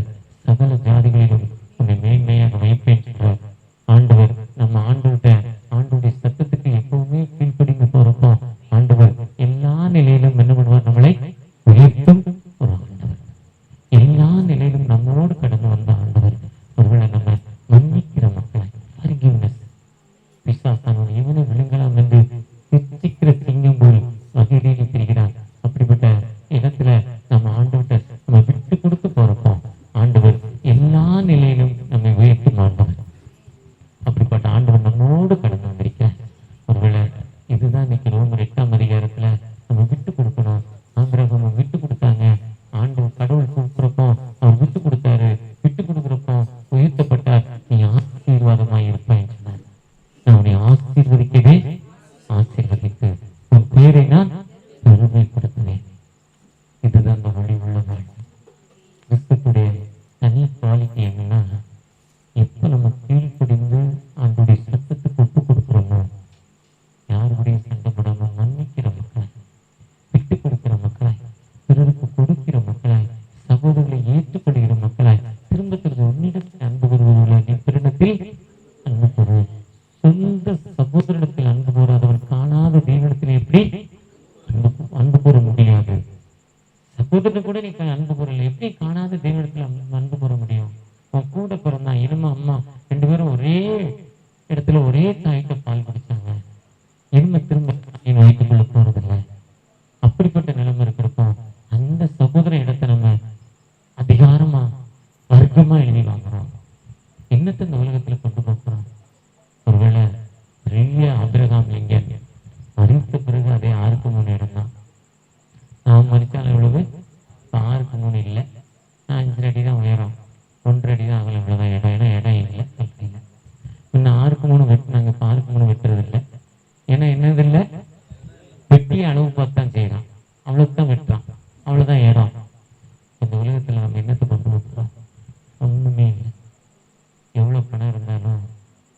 C: சகல ஜாதிகளிலும் உன்னை மேன்மையாக வைப்பேன் சொல்றார் ஆண்டவர். நம்ம ஆண்டவருடைய சத்தத்துக்கு எப்பவுமே கீழ்ப்படிந்து போறப்போ ஆண்டவர் எல்லா நிலையிலும் என்ன பண்ணுவார், நம்மளை உயர்த்தும் ஒரு ஆண்டவர். எல்லா நிலையிலும் நம்மோடு கடந்து வந்த ஆண்டவர். ஒருவேளை நம்ம மன்னிக்கிற மக்களை forgiveness, பிசாசானவன் இவனை விழுங்கலாம் என்று சிரிக்கிற சிங்கம் போல் வகையிலேயே திரிகிறான். அப்படிப்பட்ட இடத்துல நம்ம ஆண்டவர்கிட்ட நம்ம விட்டு கொடுத்து போறப்போ ஆண்டவர் எல்லா நிலையிலும் நம்மை உயர்த்தும் ஆண்டவர். அப்படிப்பட்ட ஆண்டவர் நம்மோடு கடந்து வந்திருக்கிறார். ஒருவேளை இதுதான் இன்னைக்கு ரோமர் 8ஆம் அதிகாரத்துல நம்ம விட்டு கொடுக்கணும். ஆபிரகாம் விட்டு கொடுத்தாங்க, ஆண்டவர் கடவுள் கொடுக்குறப்போ அவர் விட்டு கொடுத்தாரு. விட்டு கொடுக்குறப்போ உயர்த்தப்பட்டார். நீ ஆசீர்வாதமாய் இருப்பாய் சொன்னார். நான் உன்னை ஆசீர்வதிக்கவே ஆசீர்வதித்து உன் பேரை நான் பெருமைப்படுத்துவேன். இதுதான் இந்த ஒளி உள்ள வாழ்க்கை. கிறிஸ்துடைய தனி குவாலிட்டி என்னன்னா, எப்ப நம்ம கீழ்ப்படிந்து அவருடைய சத்தத்துக்கு ஒப்பு கொடுக்குறோமோ, யாருடைய சண்டை போடாம மன்னிக்கிற மக்களாய், விட்டு கொடுக்கிற மக்களாய், பிறருக்கு கொடுக்கிற மக்களாய், சகோதரர்களை ஏற்றுக்கொள்கிற மக்களாய், திரும்ப திரும்ப உன்னிடத்தில் அன்பு கூறுவதில்லை, நீ பிறனிடத்தில் அன்பு கூறு. சொந்த சகோதரத்தில் அன்பு கூறாதவன் காணாத தேவனிடத்தில் எப்படி அன்பு கூற முடியாது? சகோதரன் கூட நீ அன்பு கூறல, எப்படி காணாத தேவனிடத்தில் அன்பு கூற முடியும்? உன் கூட பிறந்தா இனிமே அம்மா 2 பேரும் ஒரே இடத்துல ஒரே தாய்க்கு பால் குடிச்சாங்க, இனிமே திரும்ப தாயின் வயிற்றுக்குள்ள போறதில்லை. அப்படிப்பட்ட நிலைமை இருக்கிறப்போ அந்த சகோதர இடத்தை நம்ம அதிகாரமா வர்க்கமா எழுதி வாங்குறோம். என்னத்தை இந்த உலகத்துல கொண்டு போகிறோம்? ஒருவேளை பெரிய ஆபிரகாம் லிங்கன் மறித்த பிறகு அதே 6:3 இடம் தான். நான் மறித்தால் எவ்வளவு? 6:3 இல்லை, நான் 5 அடி தான் உயரம், 1 அடி தான் அகலம், இவ்வளவுதான் இடம். ஏன்னா இடம் இல்லை சொல்றீங்க. இன்னும் 6:3 வெட்டினாங்க, இப்போ 6:3 வெட்டுறது இல்லை. ஏன்னா என்னது இல்லை, வெட்டிய அளவு பார்த்து தான் செய்யறான், அவ்வளவுதான் வெட்டுறான், அவ்வளவுதான் இடம். இந்த உலகத்தில் நம்ம என்னத்தை கொண்டு வைக்கிறோம்? ஒன்றுமே இல்லை. எவ்வளோ பணம் இருந்தாலும்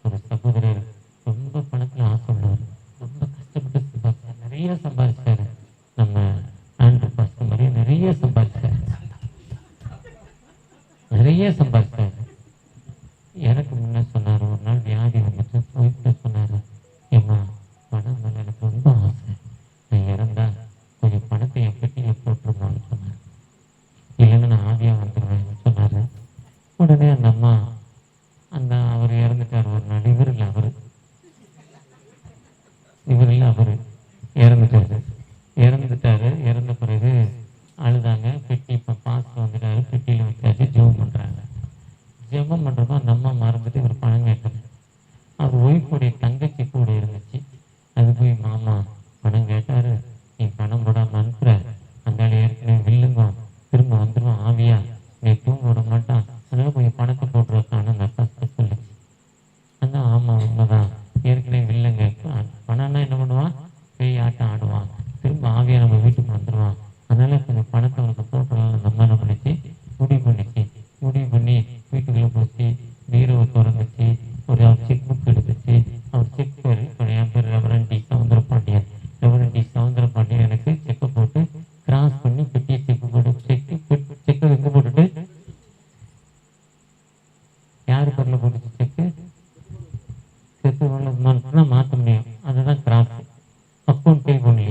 C: ஒரு சகோதரர் ரொம்ப பணத்தில் ஆசை உள்ளவர், ரொம்ப கஷ்டப்பட்டு சம்பாதிச்சார், நிறைய சம்பாதிச்சாரு. நம்ம ஆண்ட்ரூ பாஸ்டர் மாதிரியே நிறைய சம்பாதிச்சாரு, நிறைய சம்பாதிச்சாரு. எனக்கு முன்ன சொன்னார், ஒரு நாள் வியாதி வந்துட்டு போயிட்டு சொன்னார், ஏம்மா பணம் மேலே எனக்கு ரொம்ப ஆசை, நான் இறந்தா கொஞ்சம் பணத்தை என் பெட்டியில் போட்டுருமான்னு சொன்னார். இல்லைன்னா நான் ஆவியாக வந்துடுவேன்னு சொன்னார். உடனே அந்த அம்மா அவர் இறந்துட்டார் ஒரு நாள். இவர் இல்லை அவர் இறந்துட்டாரு. இறந்த பிறகு அழுதாங்க. பெட்டி இப்போ பாஸ்ட் வந்துட்டாரு, பெட்டியில் வச்சாச்சு, ஜெபம் பண்ணுறாங்க. ஜெபம் பண்ணுறப்போ அந்த அம்மா மறந்துட்டு இவர் பணம் கேட்டார். அவர் ஒய்ஃபுடைய தங்கச்சி கூட இருந்துச்சு. அது போய், மாமா பணம் கேட்டார், நீ பணம் போடாமல் அனுப்புற, அந்த ஏற்கனவே வில்லுங்க, திரும்ப வந்துடுவான் ஆவியா, நீ தூங்க விட மாட்டான், அதனால கொஞ்சம் பணத்தை போட்டுருக்கான்னு அந்த அக்கா சொல்லிச்சு. அதான் ஆமாம் உண்மைதான், ஏற்கனவே வில்லுங்க, பணம்னா என்ன பண்ணுவான், பேய் ஆட்டம் ஆடுவான், திரும்ப ஆவியா நம்ம வீட்டுக்கு வந்துடுவான், அதனால கொஞ்சம் பணத்தை அவனுக்கு போட்டுடலாம். அந்த அம்மா என்ன பண்ணிச்சு, முடிவு பண்ணி வீட்டுக்குள்ளே போச்சு, பீரோவை திறந்துச்சு, ஒரு செக் புக் எடுத்துச்சு. அவர் செக் பேர், இப்போ என் பேர் reverend T Soundarapandian, reverend T Soundarapandian எனக்கு செக்கை போட்டு கிராஸ் பண்ணி பெட்டியை செக்கு போட்டு செக்கை எங்கே போட்டுட்டு, யார் பேரில் போட்டுச்சு செக்கு, செக்கு மாற்ற முடியும், அதுதான் கிராஸ். அக்கௌண்ட் பே பண்ணி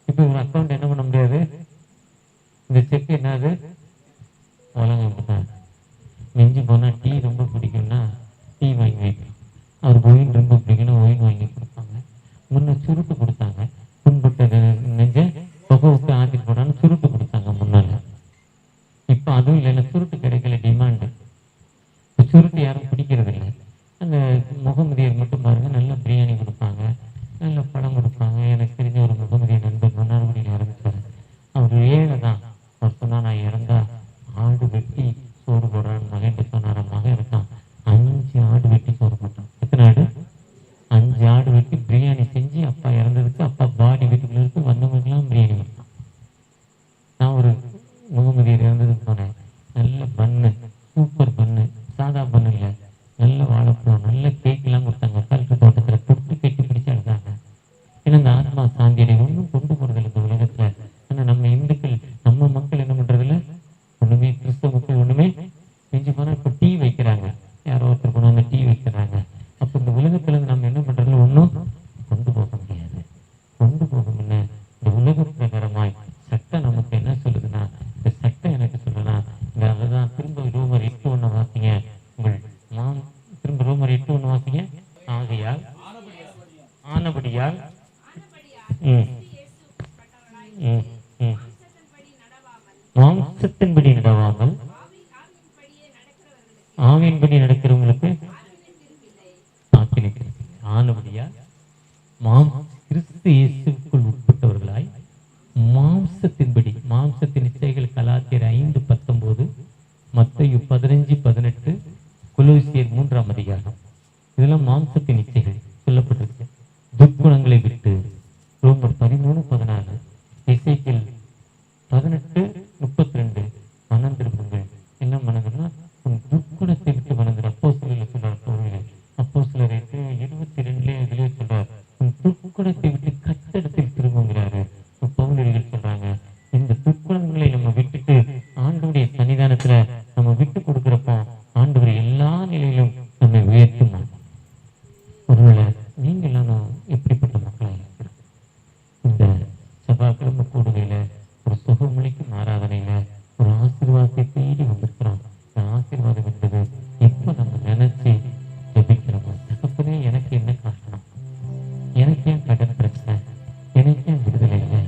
C: இப்போ ஒரு அக்கௌண்ட் என்ன பண்ண முடியாது, இந்த செக் என்னது உலகம். மிஞ்சி போனால் டீ ரொம்ப பிடிக்கும்னா டீ வாங்கி வைக்கணும், அவருக்கு ஒயின் ரொம்ப பிடிக்கும்னா ஒயின் வாங்கி கொடுப்பாங்க. முன்ன சுருட்டு கொடுத்தாங்க, புண்பட்டு நெஞ்ச தொகை விட்டு ஆற்றிட்டு போனாலும் சுருட்டு கொடுத்தாங்க முன்னால். இப்போ அதுவும் இல்லைன்னா சுருட்டு கிடைக்கல, டிமாண்டு. இப்போ சுருட்டு யாரும் பிடிக்கிறது இல்லை. அந்த முகமதியர் மட்டும் பாருங்கள், நல்ல பிரியாணி கொடுப்பாங்க, நல்ல பழம் கொடுப்பாங்க. எனக்கு தெரிஞ்ச ஒரு முகமதிய நண்பர் மன்னார்குடியில் ஆரம்பித்தார். அவர் ஏழை தான். அவர் சொன்னால், நான் இறந்தா ஆடு வெட்டி சோறு போடுறான்னு மகன் சொன்னார். மகன் இருக்கான், 5 ஆடு வெட்டி சோறு போட்டான். எத்தனை ஆடு? 5 ஆடு வெட்டி பிரியாணி செஞ்சு அப்பா இறந்ததுக்கு அப்பா பாடி வீட்டுக்குள்ள இருக்கு, வந்தவங்களுக்குலாம் பிரியாணி கொடுத்தான். நான் ஒரு முகமதியர் இறந்ததுக்கு போனேன். நல்ல பண்ணு, சூப்பர் பண்ணு, சாதா பண்ணு இல்லை, நல்ல வாழைப்பழம், நல்ல கேக்கெல்லாம் கொடுத்தாங்க. கல்வி தோட்டத்தில் கொடுத்து கட்டி பிடிச்சு அழுதாங்க. ஏன்னா இந்த ஆத்மா சாந்தியடை ஒன்றும் கொண்டு போகிறதில்ல இந்த உலகத்தில். ஆனால் நம்ம இந்துக்கள், நம்ம மக்கள் என்ன பண்ணுறதில்ல, ஒன்றுமே கிறிஸ்தவ மக்கள் ஒன்றுமே செஞ்சு போனால் இப்போ டீ வைக்கிறாங்க, யாரோ ஒருத்தர் கொண்டாந்து டீ வைக்கிறாங்க. அப்போ இந்த உலகத்தில் நம்ம என்ன பண்ணுறதுல ஒன்றும் கொண்டு போக முடியாது. கொண்டு போக முன்ன இந்த உலக பிரகாரமாய் சட்டம் நமக்கு என்ன சொல்லுதுன்னா, இந்த சட்டம் எனக்கு சொல்லுனா, இந்த அதுதான் திரும்ப ரோமர் 8:1 வாசிங்க. திரும்ப ரோமர் 8:1 வாசிங்க. ஆனபடியால் மாம்சத்தின்படி நடவாமல் ஆவியின்படி நடக்கிறவங்களுக்கு ஆக்கினை. ஆனபடியால் கிறிஸ்து இயேசுவுக்குள் உட்பட்டவர்களாய் மாம்சத்தின்படி, மாம்சத்தின் இச்சைகள் கலாத்தியர் 5:19, மத்தேயு 15:18, கொலோசியர் 3ஆம் அதிகாரம், இதெல்லாம் மாம்சத்தின் இச்சைகள் சொல்லப்பட்டிருக்கு. துர்க்குணங்களை விட்டு ரோமர் 13:14, எசேக்கியேல் 18:32, மனம் திரும்புங்கள். என்ன மனதுன்னா, உன் துர்க்குணத்தை விட்டு மனது. அப்போஸ்தலர் சொல்றார், அப்போஸ்தலர் 22 இதுலேயே சொல்றார், உன் துர்க்குணத்தை விட்டு கட்டடத்தில் திரும்புங்கிறாரு. பவுலடிகள் சொல்றாங்க, இந்த துர்க்குணங்களை நம்ம விட்டுட்டு ஆண்டவருடைய சன்னிதானத்துல நம்ம விட்டு கொடுக்குறப்போ ஆண்டவர் எல்லா நிலையிலும் நம்மை உயர்த்துமா. ஒருவேளை நீங்க எல்லாரும் எப்படிப்பட்ட மக்களாக இருக்கிறோம்? இந்த செவ்வாய்க்கிழமை கூடுகையில ஒரு சுகமொழிக்கும் ஆராதனையில ஒரு ஆசீர்வாதத்தை தேடி வந்திருக்கிறோம். இந்த ஆசீர்வாதம் என்பது எப்ப நம்ம நினைச்சு ஜெபிக்கிறோமோ, தகப்பனே எனக்கு என்ன காரணம், எனக்கு ஏன் கடன் பிரச்சனை, எனக்கு ஏன் விடுதலை இல்லை,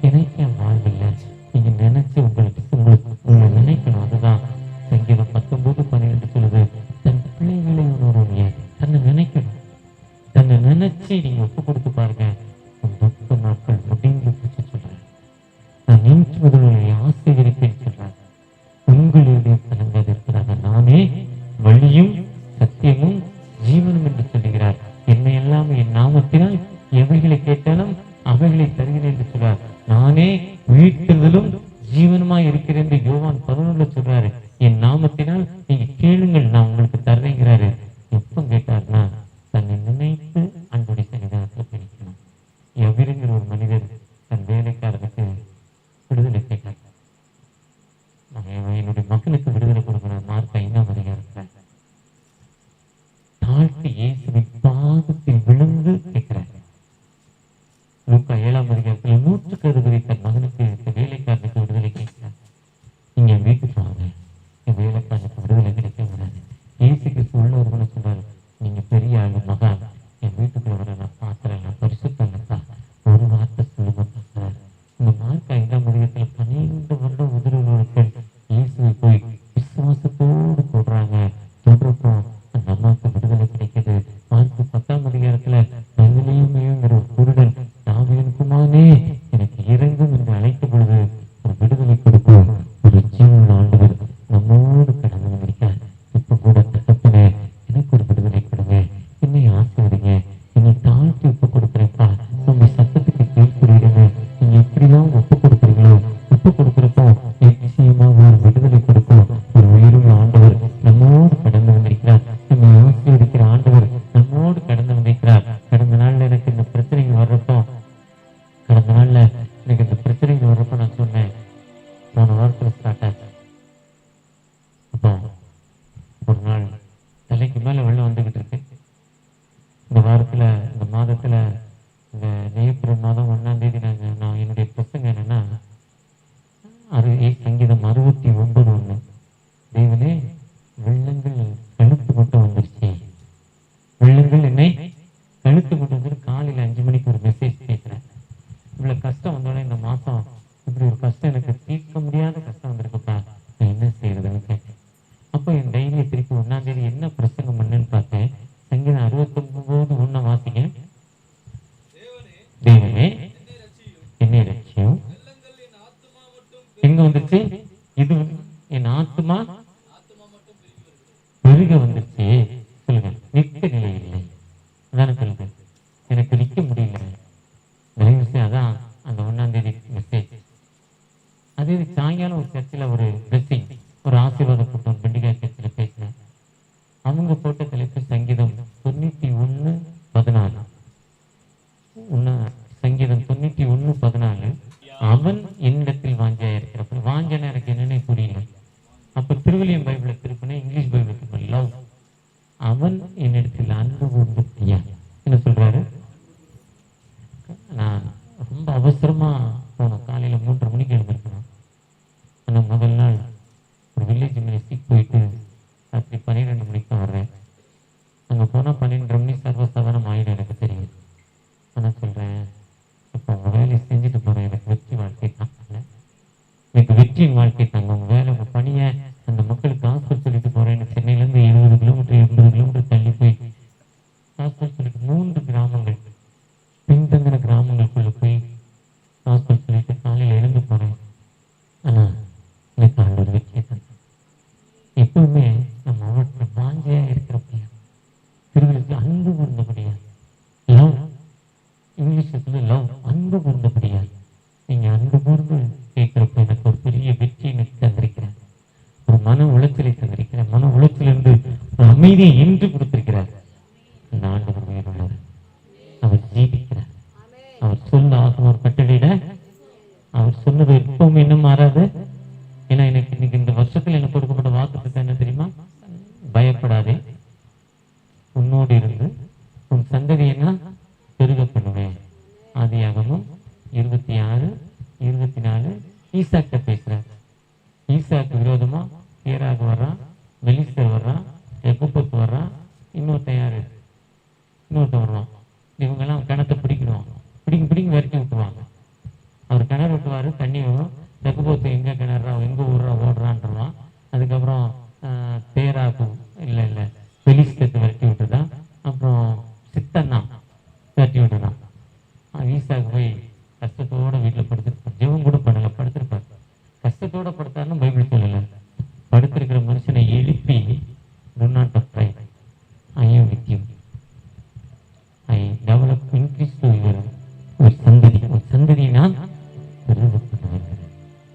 C: எனக்கு ஏன் வாழ்வு இல்லை, நீங்க நினைச்சு உங்களை நினைக்கணும். அதுதான் சங்கீதம் 19:12 சொல்லுது, தன் பிள்ளைகளை உணர்வுங்க தன்னை நினைக்கணும். தன்னை நினைச்சு நீங்க ஒப்பு கொடுத்து பாருங்க, துக்க நாட்கள் முடிந்து போச்சு சொல்றேன். நான் நீச்சு முதல்வரை ஆசீர்வதிப்பேன் சொல்றேன். உங்களுடைய கலங்காது இருக்கிறாங்க, நானே வழியும் சத்தியமும் ஜீவனும் என்று சொல்லுகிறார். என்னை எல்லாம் என் நாமத்தினால் எவைகளை கேட்டாலும் அவைகளை தருகிறேன் என்று சொல்றார். நானே உயிர்த்தெழுதலும் ஜீவனுமாய் இருக்கிறேன் யோவான் 11 சொல்றாரு. என் நாமத்தினால் நீங்க கேளுங்கள், நான் உங்களுக்கு தர்றேங்கிறாரு. எப்ப கேட்டார்னா தன்னை நினைத்து அன்புடைய சன்னிதானத்துல பிடிக்கணும். எவருங்கிற ஒரு மனிதர் தன் வேலைக்காரனுக்கு விடுதலை கேட்டார். என்னுடைய மகனுக்கு விடுதலை கொடுக்கணும். மார்க் 5ஆம் அதிகாரத்துல தாழ்த்தி இயேசுவின் பாதத்தில் விழுந்து கேட்கிறார். லூக்கா 7ஆம் அதிகாரத்துல 160 தன் மகனுக்கு வேலைக்காரனுக்கு விடுதலை கேட்கிறார். நீங்க என் வீட்டுக்கு வாங்க, என் வேலைக்காரனுக்கு விடுதலை கிடைக்க வராது. இயேசு கிறிஸ்து உள்ள ஒருவனை சொல்றாரு, நீங்க பெரிய ஆளு மகா, என் வீட்டுக்குள்ள வர நான் பாக்குறேன், நான் பரிசுத்தப்பா, ஒரு வார்த்தை சொல்லுங்க பார்க்கிறார். இந்த மார்க் 5ஆம் அதிகாரத்துல 12 வருடம் உதிரவர்கள் இயேசுவை போய் விசுவாசத்தோடு சொல்றாங்க. சொல்றப்போ அந்த அம்மாவுக்கு விடுதலை கிடைக்குது. மார்க் 10ஆம் அதிகாரத்துல நந்தினியுமேங்கிற ஒரு குருடன் தாவீதுக்குமானே எனக்கு இறங்கும் என்று அழைத்த பொழுது ஒரு விடுதலை கொடுக்கும் ஒரு ஜீவன் ஆண்டவர் நம்மோடு கடந்து வந்திருக்கார். இப்ப கூட தகப்பனே எனக்கு ஒரு விடுதலை கொடுங்க, என்னை ஆசீர்வதிங்க, என்னை தாழ்த்தி ஒப்பு கொடுக்குறப்பா, உங்க சத்தத்துக்கு கீழ்ப்படுகிறீங்க. நீங்க எப்படிலாம் ஒப்பு கொடுக்குறீங்களோ ஒப்பு கொடுக்குறப்போ நிச்சயமாக ஒரு விடுதலை கொடுக்கும் ஒரு உயிருள்ள ஆண்டவர் நம்மோடு கடந்து வந்திருக்கிறார். நம்மை ஆசீர்வதிக்கிற ஆண்டவர் நம்மோடு கடந்து வந்திருக்கிறார். கடந்த நாள்ல எனக்கு இந்த பிரச்சனைகள் வர்றப்போ நான் சொன்னேன், போன வாரத்தில் ஸ்டார்ட் ஆச்சு. அப்போ ஒரு நாள் தலைக்கு மேல வெள்ளம் வந்துகிட்டு இருக்கு. இந்த வாரத்துல இந்த மாதத்துல இந்த ஏப்ரல் மாதம் 1ஆம் தேதி நான் என்னுடைய பிரசங்க என்னன்னா சங்கீதம் 69:1 தேவனே வெள்ளங்கள் கழுத்து மட்டும் வந்துருச்சு, வெள்ளங்கள் என்னை கழுத்து மட்டும் வந்து. காலையில 5 மணிக்கு ஒரு மெசேஜ் கேட்கிறேன். இவ்வளவு கஷ்டம் வந்தோடனே இந்த மாசம் இப்படி ஒரு கஷ்டம் எனக்கு தீர்க்க முடியாத கஷ்டம் வந்திருக்குப்பா, நான் என்ன செய்யறதுன்னு கேட்டேன். அப்போ என் டைரியை திருப்பி 1ஆம் தேதி என்ன பிரசங்கம் பண்ணுன்னு பார்த்தேன். சங்கீதம் 69:1 வாசிங்க. தேவனே என்னை ரட்சியும். எங்க வந்துருச்சு? இது என் ஆத்துமா பெருக வந்துருச்சு. சொல்லுங்க, நிற்க நிலை இல்லை. அதான சொல்லுங்க, எனக்கு நிற்க முடியல. அதான் அந்த 1ஆம் தேதி மெசேஜ். அதே சாயங்காலம் ஒரு சர்ச்சில் ஒரு பிளெஸிங், ஒரு ஆசீர்வாத கூட்டம் பெண்டிகாய் சர்ச்சில் பேசினேன். அவங்க போட்ட தலைப்பு சங்கீதம் 91:14. சங்கீதம் 91:14. அவன் என்னிடத்தில் வாஞ்சியா இருக்கிறப்ப, வாஞ்சனை எனக்கு என்னன்னே புரியல. அப்ப திருவள்ளியம் பைபிளை திருப்பினேன், இங்கிலீஷ் பைபிள் திருப்பினேன். லவ், அவன் என்னிடத்தில் அன்பு கூர்ந்து என்ன சொல்றாரு? நான் ரொம்ப அவசரமா போனோம். காலையில 3:30 மணிக்கு எழுந்திருக்கணும். ஆனா முதல் நாள் ஒரு வில்லேஜ் மினிஸ்ட்ரிக்கு போயிட்டு ராத்திரி 12 மணிக்கு தான் வர்றேன். அங்க போனா 12:30 மணி சர்வசாதாரணம் ஆயிடும், எனக்கு தெரியும். ஆனா சொல்றேன், இப்போ உங்க வேலையை செஞ்சுட்டு போறேன், எனக்கு வெற்றி வாழ்க்கை தாங்கல, எனக்கு வெற்றியின் வாழ்க்கை தாங்க. உங்க வேலை, உங்க பணியை அந்த மக்களுக்கு காசு சொல்லிட்டு போறேன். சென்னையில இருந்து 70 கிலோமீட்டர் 80 கிலோமீட்டர் தள்ளி போய் காசு சொல்லிட்டு 3 கிராமங்கள், பின்தங்கின கிராமங்களுக்குள்ள போய் காசு சொல்லிட்டு காலையில் எழுந்து போறேன். ஆனா எனக்கு ஆண்டவர் வெற்றியை தந்தார். எப்பவுமே நம்ம அவற்றை வாஞ்சையா இருக்கிறப்பையா, திருவிழாக்கு அன்பு கூர்ந்தபடியா, லவ், இங்கிலீஷ்ல லவ், அன்பு கூர்ந்தபடியா, நீங்க அன்பு கூர்ந்து கேட்கிறப்ப எனக்கு ஒரு பெரிய வெற்றியை எனக்கு தந்திருக்கிறார். ஒரு மன உளைச்சலை தந்திருக்கிறார். மன உளைச்சலிருந்து ஒரு அமைதியை என்று கொடுத்திருக்கிறார். அந்த ஆண்டவர் உயிருள்ளவர், அவர் ஜீவிக்கிறார். அவர் சொல்ல ஆகும் ஒரு கட்டளையிட அவர் சொன்னது எப்பவுமே இன்னும் மாறாது. ஏன்னா எனக்கு இன்னைக்கு இந்த வருஷத்துல எனக்கு கொடுக்கப்பட்ட வாக்குத்தத்தம் என்ன தெரியுமா? பயப்படாதே, உன்னோடு இருந்து உன் சந்ததியை பெருக பண்ணுவேன். ஆதியாகமம் 26:24. ஈசாக்கிட்ட பேசுறார். ஈசாக்கு விரோதமா பேராக வர்றான், மெலிஸ்தர் வர்றான், எகுப்பத்து வர்றான், இன்னொருத்தன் வருவான். இவங்கெல்லாம் கிணத்தை பிடிக்கிடுவான், பிடிங்க வரைக்கும் விட்டுருவாங்க. அவர் கிணறு விட்டுவாரு, தண்ணி வரும். ரெகுபோத்து எங்க கிணறா, எங்க ஊர்றா ஓடுறான்றான். அதுக்கப்புறம் பேராக்கு இல்லை பெலிஸ்தத்தை விரட்டி விட்டுதான். அப்புறம் சித்தன்னா விரட்டி விட்டுதான். ஈசாக்கு போய் கஷ்டத்தோட வீட்டில் படுத்துருப்பார். ஜெபம் கூட பண்ணல, படுத்திருப்பார். கஷ்டத்தோட படுத்தாருன்னு பைபிள் சொல்லல. படுத்திருக்கிற மனுஷனை எழுப்பி, do not afraid, I am with you, I develop increase to your ஒரு சந்ததியை நான் பெருக பண்ணுவேன்.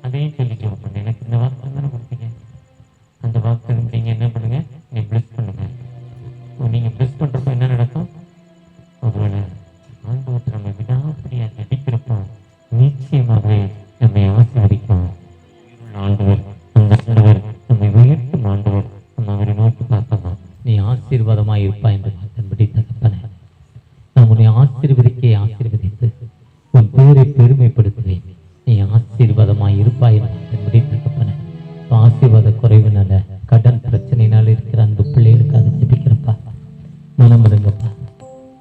C: அதையும் சொல்லி ஜெபம் பண்ணேன். ஆசீர்வாதமாய் இருப்பாய் என்று வார்த்தையின்படி தகப்பனே நான் உன்னை ஆசீர்வதித்து உன் பேரை பெருமைப்படுத்துவேன். நீ ஆசீர்வாதமாய் இருப்பாய் என்று வார்த்தையின்படி தகப்பனே ஆசீர்வாத குறைவினால கடன் பிரச்சனையினால இருக்கிற அந்த பிள்ளைகளுக்காக ஜெபிக்கிறப்பா. மனம் இருங்கப்பா.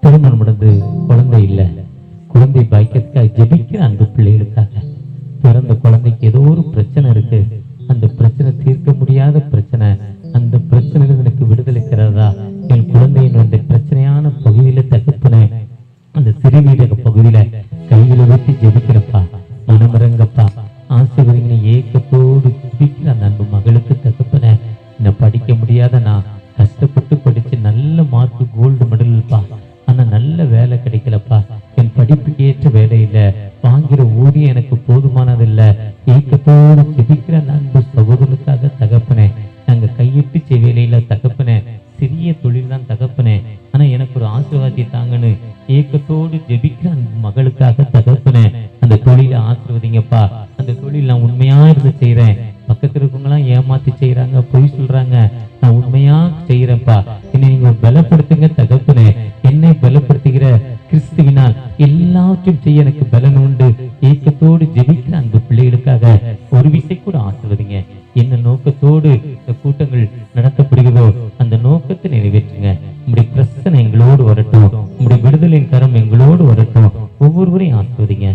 C: திருமணம் நடந்து குழந்தை இல்லை, குழந்தை பாக்கியத்துக்காக ஜெபிக்கிற அந்த பிள்ளைகளுக்காக. பிறந்த குழந்தைக்கு ஏதோ ஒரு பிரச்சனை இருக்கு, அந்த பிரச்சனை தீர்க்க முடியாத பிரச்சனை, அந்த பிரச்சனையில எனக்கு விடுதலை தரதா என் குழந்தையின் அந்த பிரச்சனையான பகுதியில தகப்பன அந்த சிறுவீரக பகுதியில கையில ஊற்றி ஜெபிக்கிறப்பா. மனமிறங்கப்பா. ஆசீர்வதிகளை ஏக்கத்தோடு ஜெபிக்கிற அந்த அன்பு மகளுக்கு தகப்பன என்ன படிக்க முடியாத நான் கஷ்டப்பட்டு படிச்சு நல்ல மார்க் கோல்டு மெடல்ப்பா, ஆனா நல்ல வேலை கிடைக்கலப்பா, என் படிப்புக்கு ஏற்ற வேலை இல்லை, வாங்கிற ஊதியம் எனக்கு போதுமானதில்லை, ஏக்கத்தோடு ஜெபிக்கிற அன்பு சகோதரனுக்காக தகப்பனே நாங்க கையிட்டு செய்வேலையில தகப்பனே சிறிய தொழில் தான் தகப்பனே, ஆனா எனக்கு ஒரு ஆசீர்வாதத்தை தாங்கன்னு ஏக்கத்தோடு ஜெபிக்கிற அன்பு மகளுக்காக தகப்பனே அந்த தொழிலை ஆசீர்வதிங்கப்பா. அந்த தொழில் நான் உண்மையா இருந்து செய்யறேன், பக்கத்துல இருக்கவங்களாம் ஏமாத்தி செய்யறாங்க, பொய் சொல்றாங்க, நான் உண்மையா செய்யறேன்ப்பா, என்னை நீங்க பலப்படுத்துங்க தகப்பனே. என்னை பலப்படுத்துகிற கிறிஸ்துவினால் எல்லாவற்றையும் செய்ய எனக்கு பலன் உண்டு. ஏக்கத்தோடு ஜெபிக்கிற அந்த பிள்ளைகளுக்காக ஒரு விசை கூட ஆசீர்வதிங்க. என்ன நோக்கத்தோடு இந்த கூட்டங்கள் நடத்தப்படுகிறதோ அந்த நோக்கத்தை நிறைவேற்றுங்க. உங்களுடைய பிரச்சனை எங்களோடு வரட்டும், உங்களுடைய விடுதலையின் கரம் எங்களோடு வரட்டும். ஒவ்வொருவரையும் ஆசீர்வதிங்க.